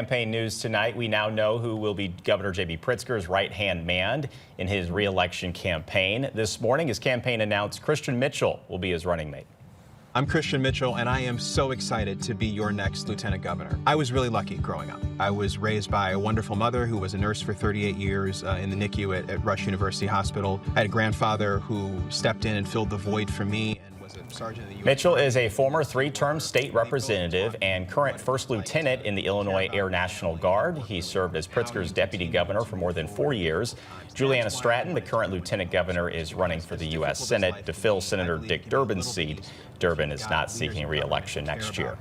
Campaign news tonight. We now know who will be Governor J.B. Pritzker's right-hand man in his re-election campaign. This morning, his campaign announced Christian Mitchell will be his running mate. I'm Christian Mitchell, and I am so excited to be your next lieutenant governor. I was really lucky growing up. I was raised by a wonderful mother who was a nurse for 38 years in the NICU at Rush University Hospital. I had a grandfather who stepped in and filled the void for me and was a sergeant in the U.S. Mitchell is a former three-term state representative and current first lieutenant in the Illinois Air National Guard. He served as Pritzker's deputy governor for more than 4 years. Juliana Stratton, the current lieutenant governor, is running for the U.S. Senate to fill Senator Dick Durbin's seat. Durbin is not seeking re-election next year.